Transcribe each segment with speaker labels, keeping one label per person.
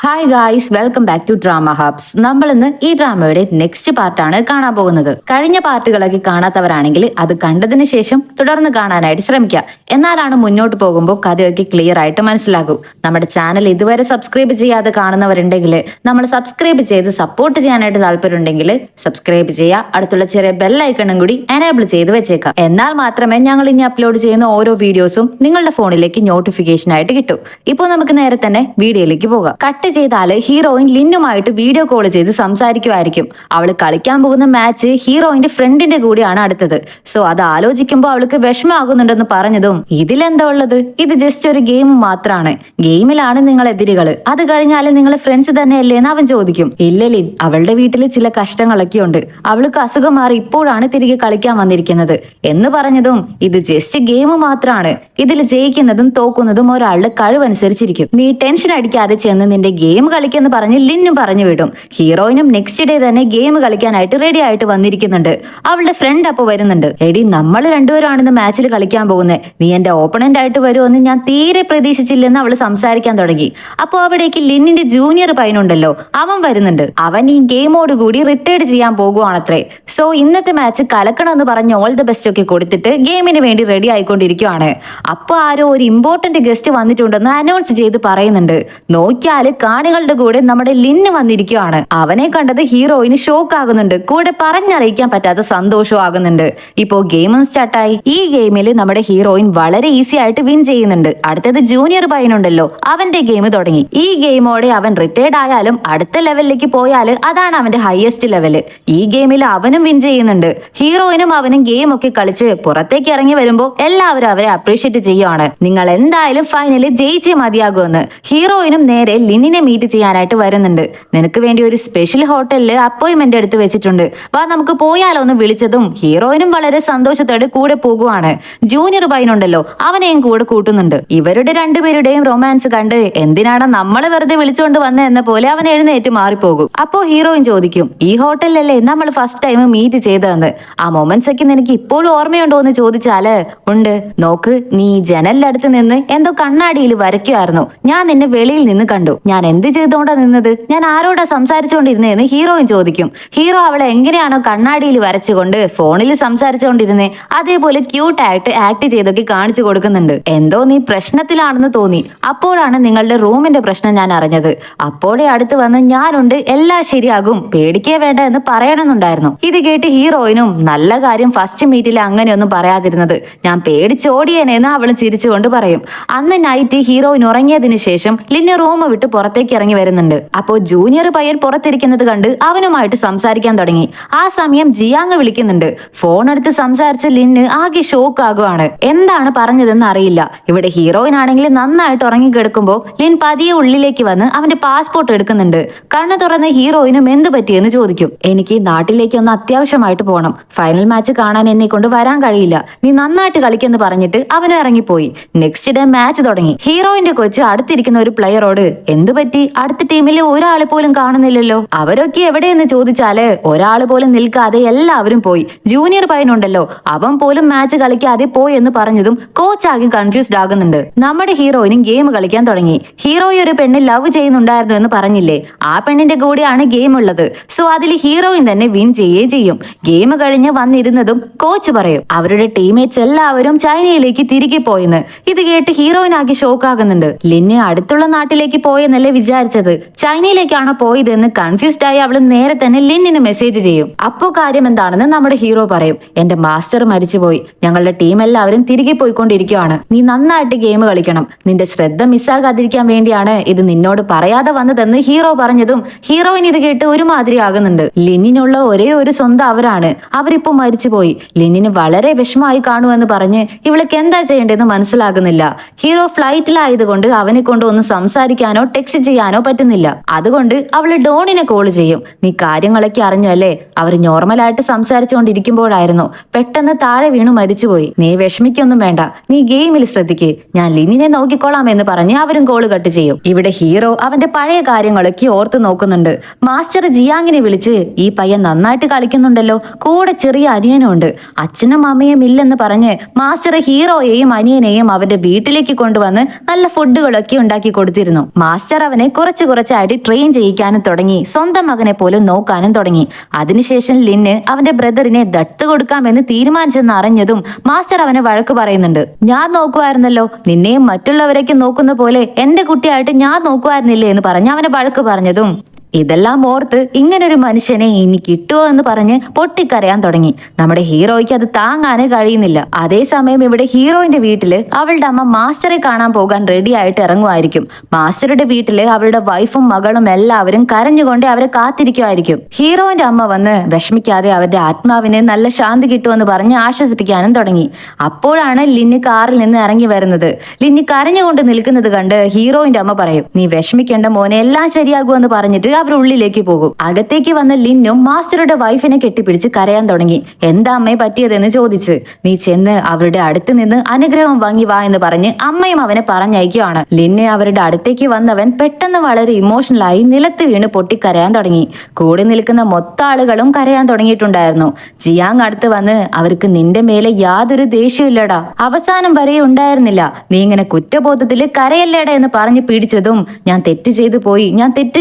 Speaker 1: Hi guys, welcome back to drama hubs. നമ്മൾ ഇന്ന് ഈ ഡ്രാമയുടെ നെക്സ്റ്റ് പാർട്ടാണ് കാണാൻ പോകുന്നത്. കഴിഞ്ഞ പാർട്ടുകളൊക്കെ കാണാത്തവരാണെങ്കിൽ അത് കണ്ടതിന് ശേഷം തുടർന്ന് കാണാനായിട്ട് ശ്രമിക്കുക. എന്നാലാണ് മുന്നോട്ട് പോകുമ്പോൾ കഥയൊക്കെ ക്ലിയർ ആയിട്ട് മനസ്സിലാകും. നമ്മുടെ ചാനൽ ഇതുവരെ സബ്സ്ക്രൈബ് ചെയ്യാതെ കാണുന്നവരുണ്ടെങ്കിൽ നമ്മൾ സബ്സ്ക്രൈബ് ചെയ്ത് സപ്പോർട്ട് ചെയ്യാനായിട്ട് താല്പര്യമുണ്ടെങ്കിൽ സബ്സ്ക്രൈബ് ചെയ്യുക. അടുത്തുള്ള ചെറിയ ബെല്ലൈക്കണും കൂടി എനേബിൾ ചെയ്ത് വെച്ചേക്കാം. എന്നാൽ മാത്രമേ ഞങ്ങൾ ഇനി അപ്ലോഡ് ചെയ്യുന്ന ഓരോ വീഡിയോസും നിങ്ങളുടെ ഫോണിലേക്ക് നോട്ടിഫിക്കേഷൻ ആയിട്ട് കിട്ടും. ഇപ്പോൾ നമുക്ക് നേരെ തന്നെ വീഡിയോയിലേക്ക് പോകാം. കട്ട് ചെയ്താല് ഹീറോയിൻ ലിന്നുമായിട്ട് വീഡിയോ കോൾ ചെയ്ത് സംസാരിക്കുമായിരിക്കും. അവള് കളിക്കാൻ പോകുന്ന മാച്ച് ഹീറോയിന്റെ ഫ്രണ്ടിന്റെ കൂടിയാണ് അടുത്തത്. സോ അത് ആലോചിക്കുമ്പോൾ അവൾക്ക് വിഷമാകുന്നുണ്ടെന്ന് പറഞ്ഞതും ഇതിലെന്താ ഉള്ളത്, ഇത് ജസ്റ്റ് ഒരു ഗെയിം മാത്രമാണ്, ഗെയിമിലാണ് നിങ്ങൾ എതിരികള്, അത് കഴിഞ്ഞാല് നിങ്ങൾ ഫ്രണ്ട്സ് തന്നെയല്ലേ എന്ന് അവൻ ചോദിക്കും. ഇല്ല ലിൻ, അവളുടെ വീട്ടില് ചില കഷ്ടങ്ങളൊക്കെ ഉണ്ട്, അവൾക്ക് അസുഖം മാറി ഇപ്പോഴാണ് തിരികെ കളിക്കാൻ വന്നിരിക്കുന്നത് എന്ന് പറഞ്ഞതും ഇത് ജസ്റ്റ് ഗെയിം മാത്രമാണ്, ഇതിൽ ജയിക്കുന്നതും തോക്കുന്നതും ഒരാളുടെ കഴിവനുസരിച്ചിരിക്കും, നീ ടെൻഷൻ അടിക്കാതെ ചെന്ന് നിന്റെ ഗെയിം കളിക്കെന്ന് പറഞ്ഞ് ലിന്നും പറഞ്ഞു വിടും. ഹീറോയിനും നെക്സ്റ്റ് ഡേ തന്നെ ഗെയിം കളിക്കാനായിട്ട് റെഡി ആയിട്ട് വന്നിരിക്കുന്നുണ്ട്. അവളുടെ ഫ്രണ്ട് അപ്പൊ വരുന്നുണ്ട്. എടി, നമ്മൾ രണ്ടുപേരാണെന്ന് മാച്ചിൽ കളിക്കാൻ പോകുന്നത്, നീ എന്റെ ഓപ്പണന്റ് ആയിട്ട് വരുമെന്ന് ഞാൻ തീരെ പ്രതീക്ഷിച്ചില്ലെന്ന് അവള് സംസാരിക്കാൻ തുടങ്ങി. അപ്പൊ അവിടേക്ക് ലിന്നിന്റെ ജൂനിയർ പയ്യനുണ്ടല്ലോ, അവൻ വരുന്നുണ്ട്. അവൻ ഈ ഗെയിമോട് കൂടി റിട്ടയർഡ് ചെയ്യാൻ പോകുവാണത്രേ. സോ ഇന്നത്തെ മാച്ച് കലക്കണമെന്ന് പറഞ്ഞ് ഓൾ ദ ബെസ്റ്റ് ഒക്കെ കൊടുത്തിട്ട് ഗെയിമിന് വേണ്ടി റെഡി ആയിക്കൊണ്ടിരിക്കുവാണ്. അപ്പൊ ആരോ ഒരു ഇമ്പോർട്ടന്റ് ഗസ്റ്റ് വന്നിട്ടുണ്ടെന്ന് അനൗൺസ് ചെയ്ത് പറയുന്നുണ്ട്. നോക്കിയാല് കാണികളുടെ കൂടെ നമ്മുടെ ലിന്ന് വന്നിരിക്കുവാണ്. അവനെ കണ്ടത് ഹീറോയിന് ഷോക്ക് ആകുന്നുണ്ട്, കൂടെ പറഞ്ഞറിയിക്കാൻ പറ്റാത്ത സന്തോഷവും ആകുന്നുണ്ട്. ഇപ്പോ ഗെയിമും സ്റ്റാർട്ടായി. ഈ ഗെയിമിൽ നമ്മുടെ ഹീറോയിൻ വളരെ ഈസി ആയിട്ട് വിൻ ചെയ്യുന്നുണ്ട്. അടുത്തത് ജൂനിയർ പയ്യനുണ്ടല്ലോ, അവന്റെ ഗെയിം തുടങ്ങി. ഈ ഗെയിമോടെ അവൻ റിട്ടയർഡ് ആയാലും അടുത്ത ലെവലിലേക്ക് പോയാല് അതാണ് അവന്റെ ഹയസ്റ്റ് ലെവല്. ഈ ഗെയിമിൽ അവനും വിൻ ചെയ്യുന്നുണ്ട്. ഹീറോയിനും അവനും ഗെയിം ഒക്കെ കളിച്ച് പുറത്തേക്ക് ഇറങ്ങി വരുമ്പോ എല്ലാവരും അവരെ അപ്രീഷിയേറ്റ് ചെയ്യുവാണ്. നിങ്ങൾ എന്തായാലും ഫൈനലിൽ ജയിച്ചേ മതിയാകുമെന്ന്. ഹീറോയിനും നേരെ ലിന്നിനെ മീറ്റ് ചെയ്യാനായിട്ട് വരുന്നുണ്ട്. നിനക്ക് വേണ്ടി ഒരു സ്പെഷ്യൽ ഹോട്ടലില് അപ്പോയിന്റ്മെന്റ് എടുത്ത് വെച്ചിട്ടുണ്ട്, വാ നമുക്ക് പോയാലോ എന്ന് വിളിച്ചതും ഹീറോയിനും വളരെ സന്തോഷത്തോടെ കൂടെ പോകുവാണ്. ജൂനിയർ പയ്യനുണ്ടല്ലോ, അവനെയും കൂടെ കൂട്ടുന്നുണ്ട്. ഇവരുടെ രണ്ടുപേരുടെയും റൊമാൻസ് കണ്ട് എന്തിനാണ് നമ്മളെ വെറുതെ വിളിച്ചുകൊണ്ട് വന്ന എന്ന പോലെ അവൻ എഴുന്നേറ്റ് മാറിപ്പോകും. അപ്പോ ഹീറോയിൻ ചോദിക്കും, ഈ ഹോട്ടലിലല്ലേ നമ്മൾ ഫസ്റ്റ് ടൈം മീറ്റ് ചെയ്തതെന്ന്, ആ മൊമെന്റ്സ് ഒക്കെ നിനക്ക് ഇപ്പോഴും ഓർമ്മയുണ്ടോ എന്ന് ചോദിച്ചാല് ഉണ്ട്, നോക്ക് നീ ജനലിന്റെ അടുത്ത് നിന്ന് എന്തോ കണ്ണാടിയിൽ വരയ്ക്കുമായിരുന്നു, ഞാൻ നിന്നെ വെളിയിൽ നിന്ന് കണ്ടു, ഞാൻ എന്ത് ചെയ്തോണ്ടാ നിന്നത്, ഞാൻ ആരോടാ സംസാരിച്ചുകൊണ്ടിരുന്നേന്ന് ഹീറോയിൻ ചോദിക്കും. ഹീറോ അവളെ എങ്ങനെയാണോ കണ്ണാടിയിൽ വരച്ചുകൊണ്ട് ഫോണിൽ സംസാരിച്ചുകൊണ്ടിരുന്നേ അതേപോലെ ക്യൂട്ടായിട്ട് ആക്ട് ചെയ്തൊക്കെ കാണിച്ചു കൊടുക്കുന്നുണ്ട്. എന്തോ നീ പ്രശ്നത്തിലാണെന്ന് തോന്നി, അപ്പോഴാണ് നിങ്ങളുടെ റൂമിന്റെ പ്രശ്നം ഞാൻ അറിഞ്ഞത്, അപ്പോഴേ അടുത്ത് വന്ന് ഞാനുണ്ട്, എല്ലാം ശരിയാകും, പേടിക്കേ വേണ്ട എന്ന് പറയണമെന്നുണ്ടായിരുന്നു. ഇത് കേട്ട് ഹീറോയിനും നല്ല കാര്യം ഫസ്റ്റ് മീറ്റിൽ അങ്ങനെയൊന്നും പറയാതിരുന്നത്, ഞാൻ പേടിച്ചോടിയേനെന്ന് അവളും ചിരിച്ചുകൊണ്ട് പറയും. അന്ന് നൈറ്റ് ഹീറോയിൻ ഉറങ്ങിയതിനു ശേഷം ലിന്ന് റൂം വിട്ട് പുറത്തേക്ക് ഇറങ്ങി വരുന്നുണ്ട്. അപ്പോ ജൂനിയർ പയ്യൻ പുറത്തിരിക്കുന്നത് കണ്ട് അവനുമായിട്ട് സംസാരിക്കാൻ തുടങ്ങി. ആ സമയം ജിയാങ് വിളിക്കുന്നുണ്ട്. ഫോൺ എടുത്ത് സംസാരിച്ച ലിന്ന് ആകെ ഷോക്ക് ആകുവാണ്. എന്താണ് പറഞ്ഞതെന്ന് അറിയില്ല. ഇവിടെ ഹീറോയിൻ ആണെങ്കിൽ നന്നായിട്ട് ഉറങ്ങിക്കിടക്കുമ്പോ ലിൻ പതിയെ ഉള്ളിലേക്ക് വന്ന് അവന്റെ പാസ്പോർട്ട് എടുക്കുന്നുണ്ട്. കണ്ണു തുറന്ന് ഹീറോയിനും എന്ത് പറ്റിയെന്ന് ചോദിക്കും. എനിക്ക് നാട്ടിലേക്ക് ഒന്ന് അത്യാവശ്യമായിട്ട് പോകണം, ഫൈനൽ മാച്ച് കാണാൻ എന്നെ കൊണ്ട് വരാൻ കഴിയില്ല, നീ നന്നായിട്ട് കളിക്കെന്ന് പറഞ്ഞിട്ട് അവനും ഇറങ്ങിപ്പോയി. നെക്സ്റ്റ് ഡേ മാച്ച് തുടങ്ങി. ഹീറോയിന്റെ കൊച്ച് അടുത്തിരിക്കുന്ന ഒരു പ്ലെയറോട് എന്ത് പറ്റി, അടുത്ത ടീമിൽ ഒരാളെ പോലും കാണുന്നില്ലല്ലോ, അവരൊക്കെ എവിടെയെന്ന് ചോദിച്ചാല് ഒരാള് പോലും നിൽക്കാതെ എല്ലാവരും പോയി. ജൂനിയർ പയ്യനുണ്ടല്ലോ, അവൻ പോലും മാച്ച് കളിക്കാതെ പോയി എന്ന് പറഞ്ഞതും കോച്ച് ആകെ കൺഫ്യൂസ്ഡ് ആകുന്നുണ്ട്. നമ്മുടെ ഹീറോയിനും ഗെയിം കളിക്കാൻ തുടങ്ങി. ഹീറോയി ഒരു പെണ്ണ് ലവ് ചെയ്യുന്നുണ്ടായിരുന്നു എന്ന് പറഞ്ഞില്ലേ, ആ പെണ്ണിന്റെ കൂടെയാണ് ഗെയിം ഉള്ളത്. സോ അതിൽ ഹീറോയിൻ തന്നെ വിൻ ചെയ്യുകയും ചെയ്യും. ഗെയിം കഴിഞ്ഞ് വന്നിരുന്നതും കോച്ച് പറയും അവരുടെ ടീംമേറ്റ്സ് എല്ലാവരും ചൈനയിലേക്ക് തിരികെ പോയെന്ന്. ഇത് കേട്ട് ഹീറോയിൻ ആകെ ഷോക്ക് ആകുന്നുണ്ട്. ലിന്നെ അടുത്തുള്ള നാട്ടിലേക്ക് പോയെന്നല്ലേ വിചാരിച്ചത്, ചൈനയിലേക്കാണോ പോയതെന്ന് കൺഫ്യൂസ്ഡ് ആയി അവള് നേരെ തന്നെ ലിന്നിന് മെസ്സേജ് ചെയ്യും. അപ്പോ കാര്യം എന്താണെന്ന് നമ്മുടെ ഹീറോ പറയും. എന്റെ മാസ്റ്റർ മരിച്ചുപോയി, ഞങ്ങളുടെ ടീം എല്ലാവരും തിരികെ പോയിക്കൊണ്ടിരിക്കുകയാണ്, നീ നന്നായിട്ട് ഗെയിം കളിക്കണം, നിന്റെ ശ്രദ്ധ മിസ്സാകാതിരിക്കാൻ വേണ്ടിയാണ് ഇത് നിന്നോട് പറയാതെ വന്നതെന്ന് ഹീറോ പറഞ്ഞതും ഹീറോയിൻ ഇത് കേട്ട് ഒരുമാതിരി ആകുന്നുണ്ട്. ലിന്നിനുള്ള ഒരേ ഒരു സ്വന്തം അവരാണ്, അവരിപ്പോ മരിച്ചുപോയി, ലിന്നിന് വളരെ വിഷമമായി കാണുമെന്ന് പറഞ്ഞ് ഇവൾക്ക് എന്താ ചെയ്യേണ്ടതെന്ന് മനസ്സിലാകുന്നില്ല. ഹീറോ ഫ്ലൈറ്റിലായതുകൊണ്ട് അവനെ കൊണ്ട് ഒന്ന് സംസാരിക്കാനോ ടെക്സ്റ്റ് ചെയ്യാനോ പറ്റുന്നില്ല. അതുകൊണ്ട് അവള് ഡോണിനെ കോൾ ചെയ്യും. നീ കാര്യങ്ങളൊക്കെ അറിഞ്ഞു അല്ലേ, അവർ നോർമലായിട്ട് സംസാരിച്ചുകൊണ്ടിരിക്കുമ്പോഴായിരുന്നു പെട്ടെന്ന് താഴെ വീണു മരിച്ചുപോയി, നീ വിഷമിക്കൊന്നും വേണ്ട, നീ ഗെയിമിൽ ശ്രദ്ധിക്ക്, ഞാൻ ലിന്നിനെ നോക്കിക്കോളാം എന്ന് പറഞ്ഞ് അവരും കോള് കട്ട് ചെയ്യും. ഇവിടെ ഹീറോ അവന്റെ പഴയ കാര്യങ്ങളൊക്കെ ഓർത്ത് നോക്കുന്നുണ്ട്. മാസ്റ്റർ ജിയാങ്ങിനെ വിളിച്ച് ഈ പയ്യൻ നന്നായിട്ട് കളിക്കുന്നുണ്ടല്ലോ, കൂടെ ചെറിയ അനിയനും ഉണ്ട്, അച്ഛനും അമ്മയും ഇല്ലെന്ന് പറഞ്ഞ് മാസ്റ്റർ ഹീറോയെയും അനിയനെയും അവരുടെ വീട്ടിലേക്ക് കൊണ്ടുവന്ന് നല്ല ഫുഡുകളൊക്കെ ഉണ്ടാക്കി കൊടുത്തിരുന്നു. മാസ്റ്റർ അവനെ കുറച്ചായിട്ട് ട്രെയിൻ ചെയ്യിക്കാനും തുടങ്ങി, സ്വന്തം മകനെ പോലും നോക്കാനും തുടങ്ങി. അതിനുശേഷം ലിന് അവന്റെ ബ്രദറിനെ ദത്ത് കൊടുക്കാമെന്ന് തീരുമാനിച്ചെന്ന് അറിഞ്ഞതും മാസ്റ്റർ അവനെ വഴക്ക് പറയുന്നുണ്ട്. ഞാൻ നോക്കുമായിരുന്നല്ലോ, നിന്നെയും മറ്റുള്ളവരേക്ക് നോക്കുന്ന പോലെ എന്റെ കുട്ടിയായിട്ട് ഞാൻ നോക്കുമായിരുന്നില്ലേ എന്ന് പറഞ്ഞ് അവനെ വഴക്ക് പറഞ്ഞതും ഇതെല്ലാം ഓർത്ത് ഇങ്ങനൊരു മനുഷ്യനെ ഇനി കിട്ടുമോ എന്ന് പറഞ്ഞ് പൊട്ടിക്കരയാൻ തുടങ്ങി. നമ്മുടെ ഹീറോയ്ക്ക് അത് താങ്ങാനേ കഴിയുന്നില്ല. അതേസമയം ഇവിടെ ഹീറോയിന്റെ വീട്ടില് അവളുടെ അമ്മ മാസ്റ്ററെ കാണാൻ പോകാൻ റെഡി ആയിട്ട് ഇറങ്ങുമായിരിക്കും. മാസ്റ്ററുടെ വീട്ടില് അവരുടെ വൈഫും മകളും എല്ലാവരും കരഞ്ഞുകൊണ്ട് അവരെ കാത്തിരിക്കുമായിരിക്കും. ഹീറോയിന്റെ അമ്മ വന്ന് വിഷമിക്കാതെ അവരുടെ ആത്മാവിന് നല്ല ശാന്തി കിട്ടുമെന്ന് പറഞ്ഞ് ആശ്വസിപ്പിക്കാനും തുടങ്ങി. അപ്പോഴാണ് ലിന് കാറിൽ നിന്ന് ഇറങ്ങി വരുന്നത്. ലിന് കരഞ്ഞുകൊണ്ട് നിൽക്കുന്നത് കണ്ട് ഹീറോയിന്റെ അമ്മ പറയും, നീ വിഷമിക്കേണ്ട മോനെ, എല്ലാം ശരിയാകുമെന്ന് പറഞ്ഞിട്ട് അവർ ഉള്ളിലേക്ക് പോകും. അകത്തേക്ക് വന്ന ലിന്നും മാസ്റ്ററുടെ വൈഫിനെ കെട്ടിപ്പിടിച്ച് കരയാൻ തുടങ്ങി. എന്താ അമ്മയെ പറ്റിയതെന്ന് ചോദിച്ച്, നീ ചെന്ന് അവരുടെ അടുത്ത് നിന്ന് അനുഗ്രഹം വാങ്ങി വാ എന്ന് പറഞ്ഞ് അമ്മയും അവനെ പറഞ്ഞയക്കുകയാണ്. ലിന്നെ അവരുടെ അടുത്തേക്ക് വന്നവൻ പെട്ടെന്ന് വളരെ ഇമോഷണലായി നിലത്ത് വീണ് പൊട്ടിക്കരയാൻ തുടങ്ങി. കൂടെ നിൽക്കുന്ന മൊത്ത ആളുകളും കരയാൻ തുടങ്ങിയിട്ടുണ്ടായിരുന്നു. ജിയാങ് അടുത്ത് വന്ന്, അവർക്ക് നിന്റെ മേലെ യാതൊരു ദേഷ്യമില്ലടാ, അവസാനം വരെ ഉണ്ടായിരുന്നില്ല, നീ ഇങ്ങനെ കുറ്റബോധത്തില് കരയല്ലേടാ എന്ന് പറഞ്ഞ് പിടിച്ചതും ഞാൻ തെറ്റ് ചെയ്തു പോയി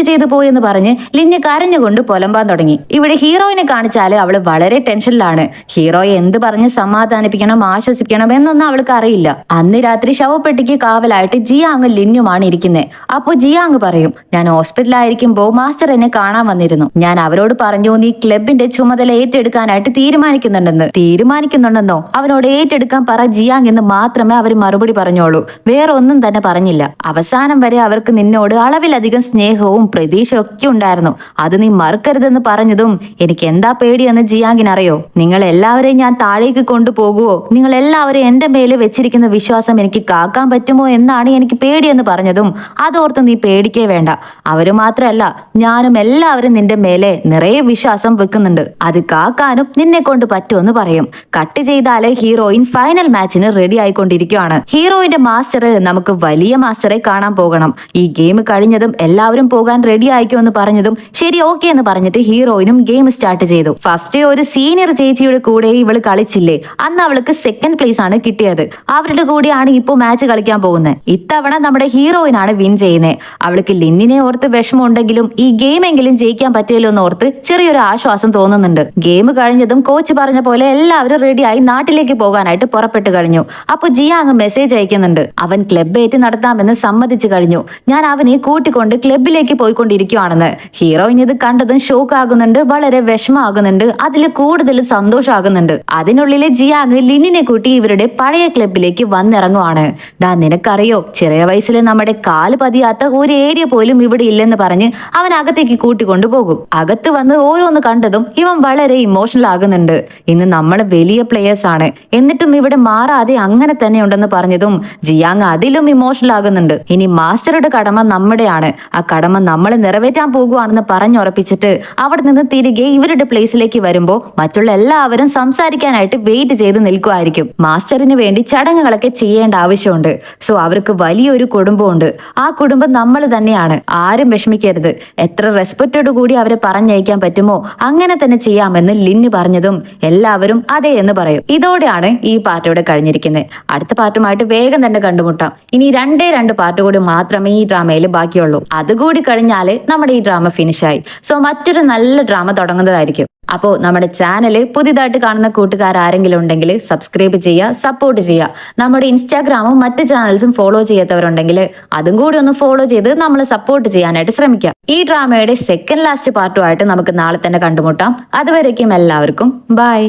Speaker 1: എന്ന് പറഞ്ഞ് ലിന് കരഞ്ഞുകൊണ്ട് പുലമ്പാൻ തുടങ്ങി. ഇവിടെ ഹീറോയിനെ കാണിച്ചാല് അവള് വളരെ ടെൻഷനിലാണ്. ഹീറോയെ എന്ത് പറഞ്ഞ് സമാധാനിപ്പിക്കണം, ആശ്വസിപ്പിക്കണം എന്നൊന്നും അവൾക്ക് അറിയില്ല. അന്ന് രാത്രി ശവപ്പെട്ടിക്ക് കാവലായിട്ട് ജിയാങ് ലിന്നുമാണ് ഇരിക്കുന്നത്. അപ്പൊ ജിയാങ് പറയും, ഞാൻ ഹോസ്പിറ്റലായിരിക്കുമ്പോ മാസ്റ്റർ എന്നെ കാണാൻ വന്നിരുന്നു. ഞാൻ അവരോട് പറഞ്ഞു, നീ ക്ലബിന്റെ ചുമതല ഏറ്റെടുക്കാനായിട്ട് തീരുമാനിക്കുന്നുണ്ടെന്നോ അവനോട് ഏറ്റെടുക്കാൻ പറ ജിയാങ് എന്ന് മാത്രമേ അവർ മറുപടി പറഞ്ഞോളൂ. വേറെ ഒന്നും തന്നെ പറഞ്ഞില്ല. അവസാനം വരെ അവർക്ക് നിന്നോട് അളവിലധികം സ്നേഹവും പ്രതീക്ഷയൊക്കെ ഉണ്ടായിരുന്നു, അത് നീ മറക്കരുതെന്ന് പറഞ്ഞതും എനിക്ക് എന്താ പേടിയെന്ന് ജിയാങ്ങിന് അറിയോ. നിങ്ങൾ എല്ലാവരെയും ഞാൻ താഴേക്ക് കൊണ്ടുപോകുവോ, നിങ്ങൾ എല്ലാവരെയും എന്റെ മേലെ വെച്ചിരിക്കുന്ന വിശ്വാസം എനിക്ക് കാക്കാൻ പറ്റുമോ എന്നാണ് എനിക്ക് പേടിയെന്ന് പറഞ്ഞതും അതോർത്ത് നീ പേടിക്കേ വേണ്ട, അവര് മാത്രമല്ല ഞാനും എല്ലാവരും നിന്റെ മേലെ നിറയെ വിശ്വാസം വെക്കുന്നുണ്ട്, അത് കാക്കാനും നിന്നെ കൊണ്ട് പറ്റുമെന്ന് പറയും. കട്ട് ചെയ്താല് ഹീറോയിൻ ഫൈനൽ മാച്ചിന് റെഡി ആയിക്കൊണ്ടിരിക്കുകയാണ്. ഹീറോയിന്റെ മാസ്റ്റർ നമുക്ക് വലിയ മാസ്റ്ററെ കാണാൻ പോകണം, ഈ ഗെയിം കഴിഞ്ഞതും എല്ലാവരും പോകാൻ റെഡി ആയിക്കോന്ന് പറഞ്ഞതും ശരി ഓക്കെ എന്ന് പറഞ്ഞിട്ട് ഹീറോയിനും ഗെയിം സ്റ്റാർട്ട് ചെയ്തു. ഫസ്റ്റ് ഒരു സീനിയർ ചേച്ചിയുടെ കൂടെ ഇവള് കളിച്ചില്ലേ, അന്ന് അവൾക്ക് സെക്കൻഡ് പ്ലേസ് ആണ് കിട്ടിയത്. അവരുടെ കൂടെയാണ് ഇപ്പോ മാച്ച് കളിക്കാൻ പോകുന്നത്. ഇത്തവണ നമ്മുടെ ഹീറോയിനാണ് വിൻ ചെയ്യുന്നത്. അവൾക്ക് ലിന്നിനെ ഓർത്ത് വിഷമമുണ്ടെങ്കിലും ഈ ഗെയിമെങ്കിലും ജയിക്കാൻ പറ്റിയല്ലോ എന്ന് ഓർത്ത് ചെറിയൊരു ആശ്വാസം തോന്നുന്നുണ്ട്. ഗെയിം കഴിഞ്ഞതും കോച്ച് പറഞ്ഞ പോലെ എല്ലാവരും റെഡിയായി നാട്ടിലേക്ക് പോകാനായിട്ട് പുറപ്പെട്ടു കഴിഞ്ഞു. അപ്പൊ ജിയാങ് മെസ്സേജ് അയക്കുന്നുണ്ട്, അവൻ ക്ലബ് ഏറ്റ് നടത്താമെന്ന് സമ്മതിച്ചു കഴിഞ്ഞു, ഞാൻ അവനെ കൂട്ടിക്കൊണ്ട് ക്ലബിലേക്ക് പോയിക്കൊണ്ടിരിക്കുകയാണെന്ന്. ഹീറോയിൻ ഇത് കണ്ടതും ഷോക്ക് ആകുന്നുണ്ട്, വളരെ വിഷമാകുന്നുണ്ട്, അതിൽ കൂടുതൽ സന്തോഷമാകുന്നുണ്ട്. അതിനുള്ളിലെ ജിയാങ് ലിന്നിനെ കൂട്ടി ഇവരുടെ പഴയ ക്ലബിലേക്ക് വന്നിറങ്ങുവാണ്. നിനക്കറിയോ, ചെറിയ വയസ്സിൽ നമ്മുടെ കാല് പതിയാത്ത ഒരു ഏരിയ പോലും ഇവിടെ ഇല്ലെന്ന് പറഞ്ഞ് അവൻ അകത്തേക്ക് കൂട്ടിക്കൊണ്ടു പോകും. അകത്ത് വന്ന് ഓരോന്ന് കണ്ടതും ഇവൻ വളരെ ഇമോഷണൽ ആകുന്നുണ്ട്. ഇന്ന് നമ്മൾ വലിയ പ്ലേയേഴ്സ് ആണ്, എന്നിട്ടും ഇവിടെ മാറാതെ അങ്ങനെ തന്നെ ഉണ്ടെന്ന് പറഞ്ഞതും ജിയാങ് അതിലും ഇമോഷണൽ ആകുന്നുണ്ട്. ഇനി മാസ്റ്ററുടെ കടമ നമ്മുടെയാണ്, ആ കടമ നമ്മൾ നിറവേറ്റാൻ പോകുവാണെന്ന് പറഞ്ഞുറപ്പിച്ചിട്ട് അവിടെ നിന്ന് തിരികെ ഇവരുടെ പ്ലേസിലേക്ക് വരുമ്പോ മറ്റുള്ള എല്ലാവരും സംസാരിക്കാനായിട്ട് വെയിറ്റ് ചെയ്ത് നിൽക്കുമായിരിക്കും. മാസ്റ്ററിന് വേണ്ടി ചടങ്ങുകളൊക്കെ ചെയ്യേണ്ട ആവശ്യമുണ്ട്. സോ അവർക്ക് വലിയൊരു കുടുംബമുണ്ട്, ആ കുടുംബം നമ്മൾ തന്നെയാണ്, ആരും വിഷമിക്കരുത്, എത്ര റെസ്പെക്റ്റോട് കൂടി അവരെ പറഞ്ഞയക്കാൻ പറ്റുമോ അങ്ങനെ തന്നെ ചെയ്യാമെന്ന് ലിന്ന് പറഞ്ഞതും എല്ലാവരും അതെ എന്ന് പറയും. ഇതോടെയാണ് ഈ പാർട്ട് ഇവിടെ കഴിഞ്ഞിരിക്കുന്നത്. അടുത്ത പാർട്ടുമായിട്ട് വേഗം തന്നെ കണ്ടുമുട്ടാം. ഇനി രണ്ട് പാർട്ട് കൂടി മാത്രമേ ഈ ഡ്രാമയിൽ ബാക്കിയുള്ളൂ. അതുകൂടി കഴിഞ്ഞാല് നമ്മുടെ ഈ ഡ്രാമ ഫിനിഷായി. സോ മറ്റൊരു നല്ല ഡ്രാമ തുടങ്ങുന്നതായിരിക്കും. അപ്പോൾ നമ്മുടെ ചാനൽ പുതിയതായിട്ട് കാണുന്ന കൂട്ടുകാർ ആരെങ്കിലും ഉണ്ടെങ്കിൽ സബ്സ്ക്രൈബ് ചെയ്യുക, സപ്പോർട്ട് ചെയ്യുക. നമ്മുടെ ഇൻസ്റ്റാഗ്രാമും മറ്റ് ചാനൽസും ഫോളോ ചെയ്യാത്തവരുണ്ടെങ്കിൽ അതും കൂടി ഒന്ന് ഫോളോ ചെയ്ത് നമ്മൾ സപ്പോർട്ട് ചെയ്യാനായിട്ട് ശ്രമിക്കുക. ഈ ഡ്രാമയുടെ സെക്കൻഡ് ലാസ്റ്റ് പാർട്ടുമായിട്ട് നമുക്ക് നാളെ തന്നെ കണ്ടുമുട്ടാം. അതുവരേക്കും എല്ലാവർക്കും ബൈ.